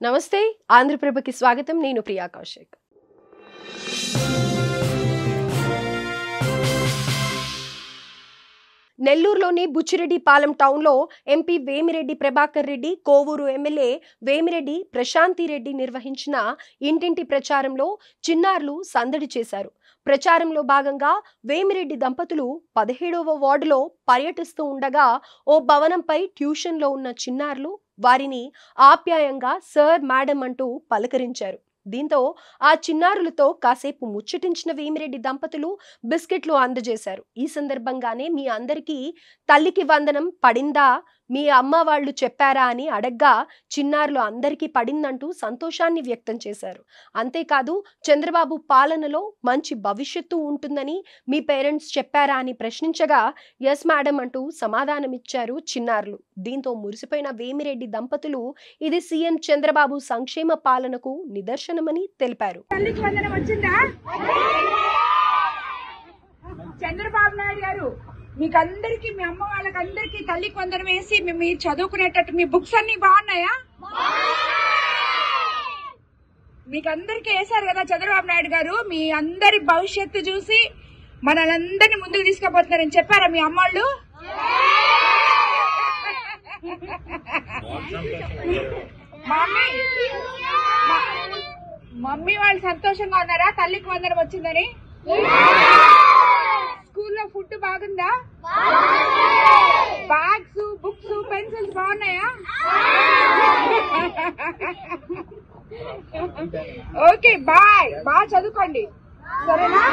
నమస్తే ఆంధ్రప్రభకి స్వాగతం. నేను ప్రియా కౌశిక్. నెల్లూరులోని బుచ్చిరెడ్డిపాలెం టౌన్లో ఎంపీ వేమిరెడ్డి ప్రభాకర్ రెడ్డి, కోవూరు ఎమ్మెల్యే వేమిరెడ్డి ప్రశాంతి రెడ్డి నిర్వహించిన ఇంటింటి ప్రచారంలో చిన్నారులు సందడి చేశారు. ప్రచారంలో భాగంగా వేమిరెడ్డి దంపతులు 17వ వార్డులో పర్యటిస్తూ ఉండగా ఓ భవనంపై ట్యూషన్లో ఉన్న చిన్నారులు వారిని ఆప్యాయంగా సర్, మేడం అంటూ పలకరించారు. దీంతో ఆ చిన్నారులతో కాసేపు ముచ్చటించిన వేమిరెడ్డి దంపతులు బిస్కెట్లు అందజేశారు. ఈ సందర్భంగానే మీ అందరికీ తల్లికి వందనం పడిందా, మీ అమ్మ వాళ్ళు చెప్పారా అని అడగ్గా చిన్నారులు అందరికీ పడిందంటూ సంతోషాన్ని వ్యక్తం చేశారు. అంతేకాదు చంద్రబాబు పాలనలో మంచి భవిష్యత్తు ఉంటుందని మీ పేరెంట్స్ చెప్పారా అని ప్రశ్నించగా ఎస్ మేడం అంటూ సమాధానమిచ్చారు చిన్నారులు. దీంతో మురిసిపోయిన వేమిరెడ్డి దంపతులు ఇది సీఎం చంద్రబాబు సంక్షేమ పాలనకు నిదర్శనమని తెలిపారు. చంద్రబాబు నాయుడు గారు మీకందరికి, మీ అమ్మ వాళ్ళకందరికి తల్లికి వందనం వేసి మీరు చదువుకునేటట్టు మీ బుక్స్ అన్ని బాగున్నాయా? మీకందరికి వేశారు కదా చంద్రబాబు నాయుడు గారు. మీ అందరి భవిష్యత్తు చూసి మనల్ని ముందుకు తీసుకుపోతున్నారని చెప్పారా మీ అమ్మాళ్ళు? మమ్మీ వాళ్ళు సంతోషంగా ఉన్నారా తల్లికి వందనం వచ్చిందని? స్కూల్లో ఫుడ్ బాగుందా? బ్యాగ్స్, బుక్స్, పెన్సిల్స్ బాగున్నాయా? ఓకే బాయ్, బాగా చదువుకోండి సరేనా?